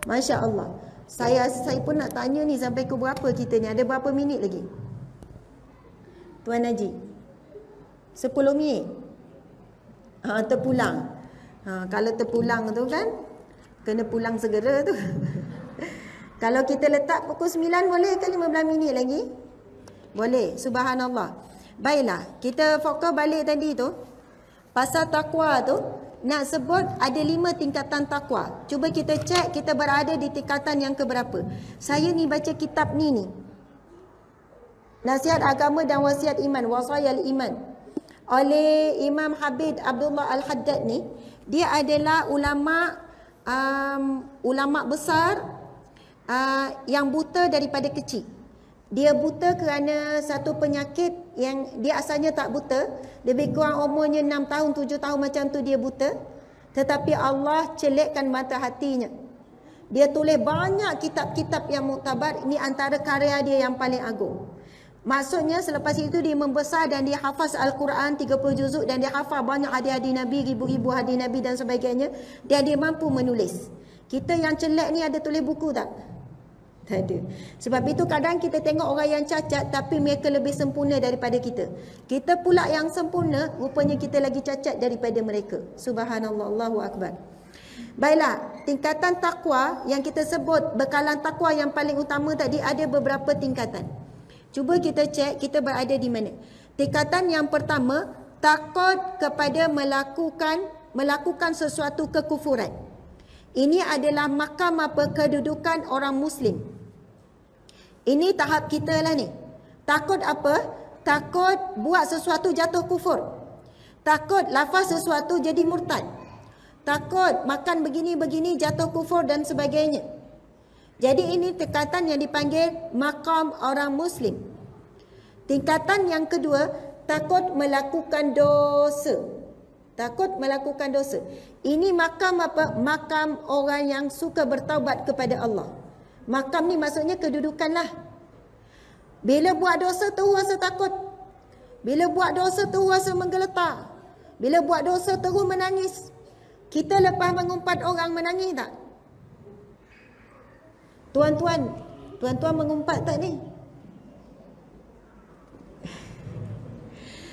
Masya Allah. Saya pun nak tanya ni sampai ke berapa kita ni? Ada berapa minit lagi? Tuan Haji. 10 minit. Terpulang. Kalau terpulang tu kan, kena pulang segera tu. Kalau kita letak pukul 9 boleh ke 15 minit lagi? Boleh. Subhanallah. Baiklah, kita fokus balik tadi tu. Pasal takwa tu, nak sebut ada 5 tingkatan takwa. Cuba kita cek kita berada di tingkatan yang keberapa. Saya ni baca kitab ni. Nasihat Agama dan Wasiat Iman, Wasayal Iman, oleh Imam Habib Abdullah Al-Haddad ni. Dia adalah ulama besar yang buta daripada kecil. Dia buta kerana satu penyakit yang dia asalnya tak buta. Lebih kurang umurnya 6 tahun, 7 tahun macam tu dia buta. Tetapi Allah celikkan mata hatinya. Dia tulis banyak kitab-kitab yang muktabar. Ini antara karya dia yang paling agung. Maksudnya selepas itu dia membesar dan dia hafaz Al-Quran 30 juzuk. Dan dia hafaz banyak hadis-hadis Nabi, ribu-ribu hadis Nabi dan sebagainya. Dan dia mampu menulis. Kita yang celik ni ada tulis buku tak? Tak ada. Sebab itu kadang kita tengok orang yang cacat tapi mereka lebih sempurna daripada kita. Kita pula yang sempurna, rupanya kita lagi cacat daripada mereka. Subhanallah, Allahu Akbar. Baiklah, tingkatan takwa yang kita sebut, bekalan takwa yang paling utama tadi ada beberapa tingkatan. Cuba kita cek kita berada di mana. Tingkatan yang pertama, takut kepada melakukan sesuatu kekufuran. Ini adalah makam kedudukan orang Muslim. Ini tahap kita lah ni. Takut apa? Takut buat sesuatu jatuh kufur. Takut lafaz sesuatu jadi murtad. Takut makan begini-begini jatuh kufur dan sebagainya. Jadi ini tingkatan yang dipanggil makam orang Muslim. Tingkatan yang kedua, takut melakukan dosa. Takut melakukan dosa. Ini makam apa? Makam orang yang suka bertaubat kepada Allah. Makam ni maksudnya kedudukan lah. Bila buat dosa terus rasa takut. Bila buat dosa terus rasa menggeletar. Bila buat dosa terus menangis. Kita lepas mengumpat orang menangis tak? Tuan-tuan mengumpat tak ni?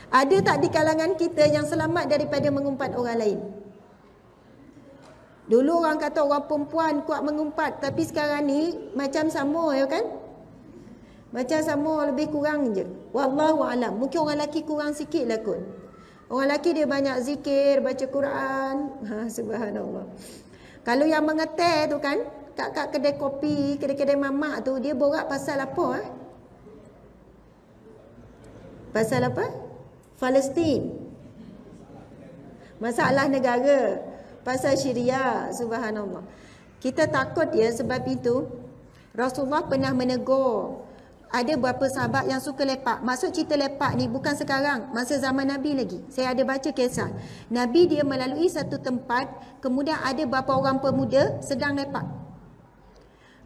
Ada tak di kalangan kita yang selamat daripada mengumpat orang lain? Dulu orang kata orang perempuan kuat mengumpat, tapi sekarang ni macam sama ya kan? Macam sama lebih kurang je. Wallahu alam. Mungkin orang lelaki kurang sikit lah kot. Orang lelaki dia banyak zikir, baca Quran. Subhanallah. Kalau yang mengetel tu kan, kat kedai kopi, kedai-kedai mamak tu, dia borak pasal apa? Pasal apa? Palestin. Masalah negara. Pasal Syria, subhanallah. Kita takut ya, sebab itu Rasulullah pernah menegur. Ada beberapa sahabat yang suka lepak. Maksud cerita lepak ni bukan sekarang, masa zaman Nabi lagi. Saya ada baca kisah. Nabi dia melalui satu tempat, kemudian ada beberapa orang pemuda sedang lepak.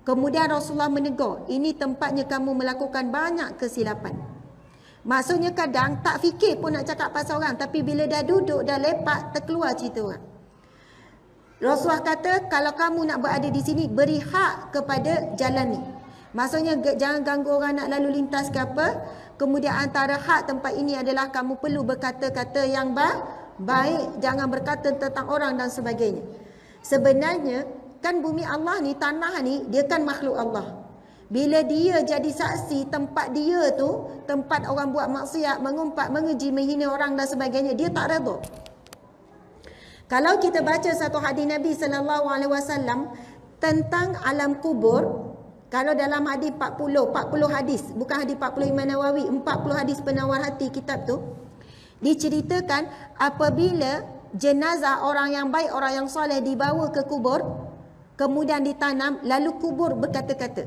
Kemudian Rasulullah menegur, ini tempatnya kamu melakukan banyak kesilapan. Maksudnya kadang tak fikir pun nak cakap pasal orang, tapi bila dah duduk, dah lepak, terkeluar cerita orang. Rasulullah kata, kalau kamu nak berada di sini, beri hak kepada jalan ni. Maksudnya jangan ganggu orang nak lalu lintas ke apa. Kemudian antara hak tempat ini adalah kamu perlu berkata-kata yang baik, jangan berkata tentang orang dan sebagainya. Sebenarnya kan bumi Allah ni, tanah ni, dia kan makhluk Allah. Bila dia jadi saksi tempat dia tu, tempat orang buat maksiat, mengumpat, mengeji, menghina orang dan sebagainya, dia tak redha. Kalau kita baca satu hadis Nabi SAW tentang alam kubur, kalau dalam hadis 40 hadis, bukan hadis 40 Imam Nawawi, 40 hadis penawar hati kitab tu, diceritakan apabila jenazah orang yang baik, orang yang soleh dibawa ke kubur, kemudian ditanam, lalu kubur berkata-kata,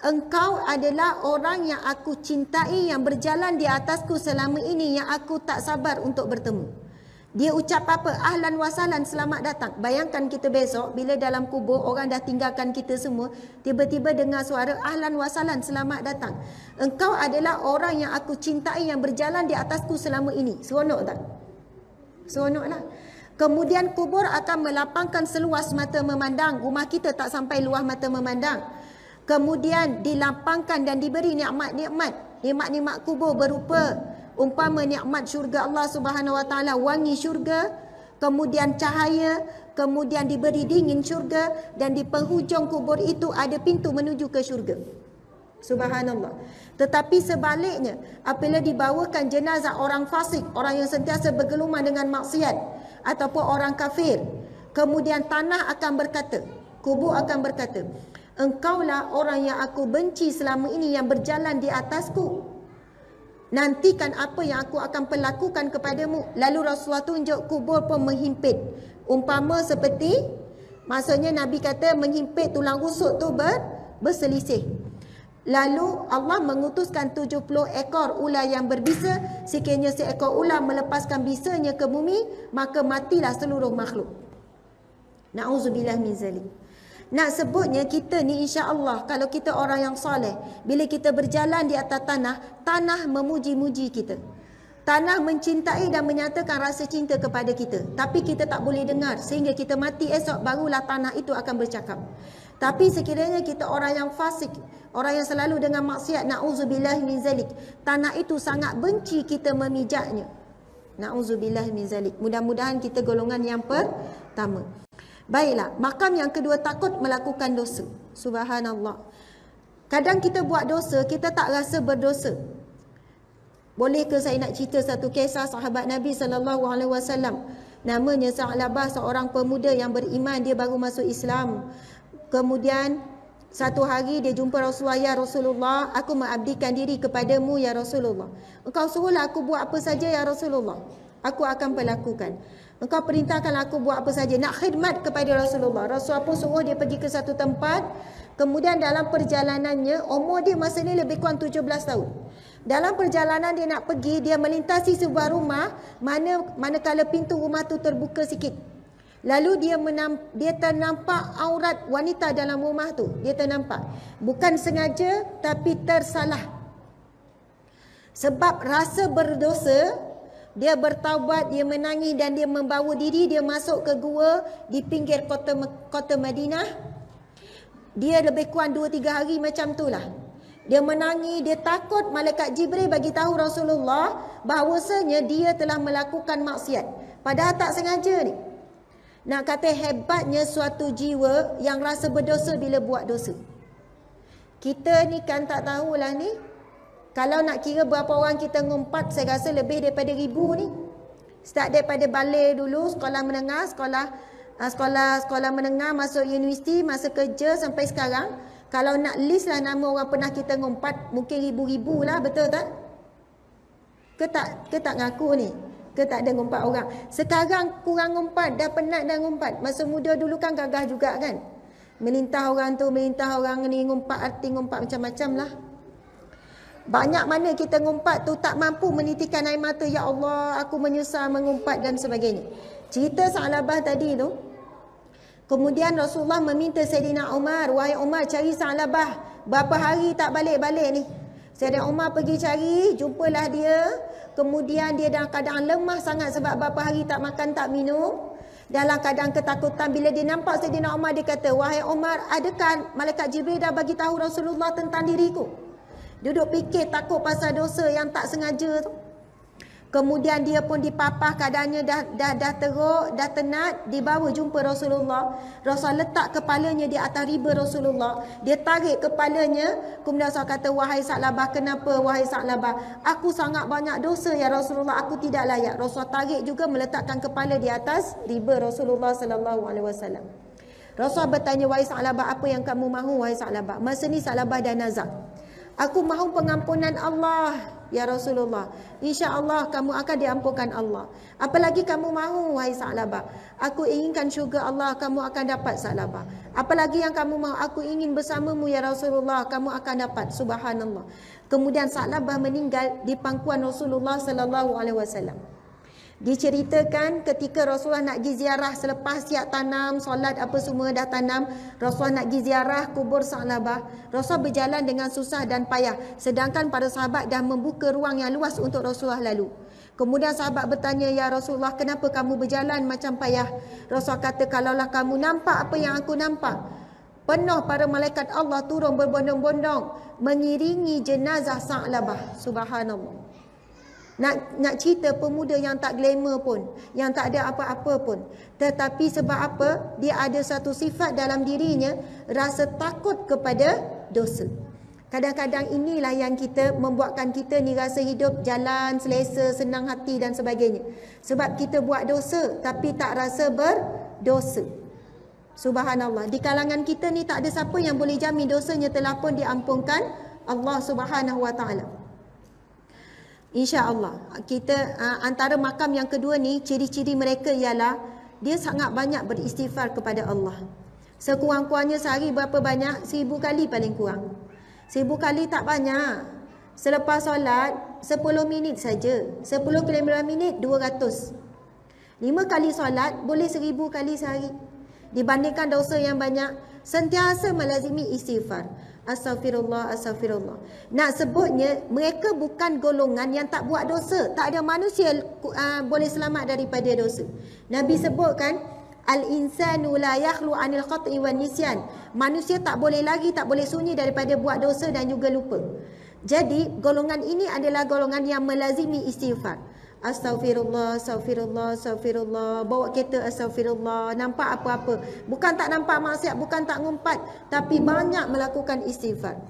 engkau adalah orang yang aku cintai, yang berjalan di atasku selama ini, yang aku tak sabar untuk bertemu. Dia ucap apa? Ahlan wa sahlan, selamat datang. Bayangkan kita besok bila dalam kubur orang dah tinggalkan kita semua, tiba-tiba dengar suara ahlan wa sahlan, selamat datang. Engkau adalah orang yang aku cintai, yang berjalan di atasku selama ini. Seronok tak? Seronoklah. Kemudian kubur akan melapangkan seluas mata memandang. Rumah kita tak sampai luas mata memandang. Kemudian dilapangkan dan diberi nikmat-nikmat. Nikmat-nikmat kubur berupa umpama nikmat syurga Allah Subhanahu Wa Taala, wangi syurga, kemudian cahaya, kemudian diberi dingin syurga, dan di penghujung kubur itu ada pintu menuju ke syurga. Subhanallah. Tetapi sebaliknya, apabila dibawakan jenazah orang fasik, orang yang sentiasa bergelumang dengan maksiat, ataupun orang kafir, kemudian tanah akan berkata, kubur akan berkata, engkaulah orang yang aku benci selama ini yang berjalan di atasku. Nantikan apa yang aku akan perlakukan kepadamu. Lalu Rasulullah tunjuk kubur pun menghimpit. Umpama seperti, maksudnya Nabi kata menghimpit tulang rusuk tu berselisih. Lalu Allah mengutuskan 70 ekor ular yang berbisa. Sekiranya seekor ular melepaskan bisanya ke bumi, maka matilah seluruh makhluk. Na'udzubillah min zalik. Nak sebutnya kita ni insya-Allah, kalau kita orang yang soleh, bila kita berjalan di atas tanah, tanah memuji-muji kita. Tanah mencintai dan menyatakan rasa cinta kepada kita. Tapi kita tak boleh dengar, sehingga kita mati esok barulah tanah itu akan bercakap. Tapi sekiranya kita orang yang fasik, orang yang selalu dengan maksiat, na'udzubillah min zalik, tanah itu sangat benci kita memijaknya. Na'udzubillah min zalik. Mudah-mudahan kita golongan yang pertama. Baiklah, makam yang kedua, takut melakukan dosa. Subhanallah. Kadang kita buat dosa, kita tak rasa berdosa. Boleh ke saya nak cerita satu kisah sahabat Nabi SAW. Namanya Sa'labah, seorang pemuda yang beriman, dia baru masuk Islam. Kemudian satu hari dia jumpa Rasulullah, ya Rasulullah, aku mengabdikan diri kepadamu ya Rasulullah. Engkau suruhlah aku buat apa saja ya Rasulullah, aku akan melakukan. Engkau perintahkan aku buat apa saja, nak khidmat kepada Rasulullah. Rasulullah pun suruh dia pergi ke satu tempat. Kemudian dalam perjalanannya, umur dia masa ni lebih kurang 17 tahun. Dalam perjalanan dia nak pergi, dia melintasi sebuah rumah, manakala pintu rumah tu terbuka sikit. Lalu dia ternampak aurat wanita dalam rumah tu. Dia ternampak. Bukan sengaja, tapi tersalah. Sebab rasa berdosa, dia bertaubat, dia menangis dan dia membawa diri dia masuk ke gua di pinggir kota Madinah. Dia lebih kurang 2-3 hari macam itulah. Dia menangis, dia takut malaikat Jibril bagi tahu Rasulullah bahawasanya dia telah melakukan maksiat. Padahal tak sengaja ni. Nak kata hebatnya suatu jiwa yang rasa berdosa bila buat dosa. Kita ni kan tak tahulah ni. Kalau nak kira berapa orang kita ngumpat, saya rasa lebih daripada 1000 ni. Start daripada balik dulu, sekolah menengah, sekolah menengah, masuk universiti, masa kerja sampai sekarang. Kalau nak list lah nama orang pernah kita ngumpat, mungkin ribu-ribu lah, betul tak? Ke tak ngaku ni? Ke tak ada ngumpat orang? Sekarang kurang ngumpat, dah penat dah ngumpat. Masa muda dulu kan gagah juga kan? Melintah orang tu, melintah orang ni, ngumpat arti, ngumpat macam-macam lah. Banyak mana kita ngumpat tu tak mampu menitikan air mata. Ya Allah, aku menyesal mengumpat dan sebagainya. Cerita Sa'labah tadi tu. Kemudian Rasulullah meminta Sayyidina Umar, wahai Umar, cari Sa'labah. Berapa hari tak balik-balik ni. Sayyidina Umar pergi cari, jumpalah dia. Kemudian dia dalam keadaan lemah sangat sebab berapa hari tak makan, tak minum. Dalam keadaan ketakutan, bila dia nampak Sayyidina Umar, dia kata, wahai Umar, adakah malaikat Jibril dah bagi tahu Rasulullah tentang diriku? Duduk fikir takut pasal dosa yang tak sengaja tu. Kemudian dia pun dipapah, keadaannya dah teruk, dah tenat, dibawa jumpa Rasulullah. Rasulullah letak kepalanya di atas riba Rasulullah. Dia tarik kepalanya, kemudian Rasulullah kata, wahai Sa'labah, kenapa wahai Sa'labah? Aku sangat banyak dosa ya Rasulullah, aku tidak layak. Rasulullah tarik juga meletakkan kepala di atas riba Rasulullah sallallahu alaihi wasallam. Rasulullah bertanya, wahai Sa'labah, apa yang kamu mahu wahai Sa'labah? Masa ni Sa'labah dah nazak. Aku mahu pengampunan Allah ya Rasulullah. InsyaAllah kamu akan diampunkan Allah. Apalagi kamu mahu wahai Sa'labah? Aku inginkan syurga Allah, kamu akan dapat Sa'labah. Apalagi yang kamu mahu? Aku ingin bersamamu ya Rasulullah, kamu akan dapat. Subhanallah. Kemudian Sa'labah meninggal di pangkuan Rasulullah sallallahu alaihi wasallam. Diceritakan ketika Rasulullah nak pergi ziarah selepas siap tanam, solat apa semua dah tanam, Rasulullah nak pergi ziarah kubur Sa'labah. Rasulullah berjalan dengan susah dan payah, sedangkan para sahabat dah membuka ruang yang luas untuk Rasulullah lalu. Kemudian sahabat bertanya, ya Rasulullah, kenapa kamu berjalan macam payah? Rasul kata, kalaulah kamu nampak apa yang aku nampak, penuh para malaikat Allah turun berbondong-bondong mengiringi jenazah Sa'labah. Subhanallah. Nak cerita pemuda yang tak glamour pun, yang tak ada apa-apa pun, tetapi sebab apa? Dia ada satu sifat dalam dirinya, rasa takut kepada dosa. Kadang-kadang inilah yang membuatkan kita ni rasa hidup jalan selesa, senang hati dan sebagainya. Sebab kita buat dosa tapi tak rasa berdosa. Subhanallah. Di kalangan kita ni tak ada siapa yang boleh jamin dosanya telah pun diampunkan Allah Subhanahu Wa Taala. InsyaAllah. Kita antara makam yang kedua ni, ciri-ciri mereka ialah dia sangat banyak beristighfar kepada Allah. Sekurang-kurangnya sehari berapa banyak? 1000 kali paling kurang. 1000 kali tak banyak. Selepas solat 10 minit saja. 10-15 minit 200. 5 kali solat boleh 1000 kali sehari. Dibandingkan dosa yang banyak, sentiasa melazimi istighfar. Astaghfirullah, astaghfirullah. Nak sebutnya, mereka bukan golongan yang tak buat dosa. Tak ada manusia boleh selamat daripada dosa. Nabi sebutkan, al-insanu la yakhlu 'anil khata'i wan nisyan. Manusia tak boleh lagi, tak boleh sunyi daripada buat dosa dan juga lupa. Jadi, golongan ini adalah golongan yang melazimi istighfar. Astaghfirullah, astaghfirullah, astaghfirullah. Bawa kereta astaghfirullah. Nampak apa-apa. Bukan tak nampak maksiat, bukan tak ngumpat, tapi banyak melakukan istighfar.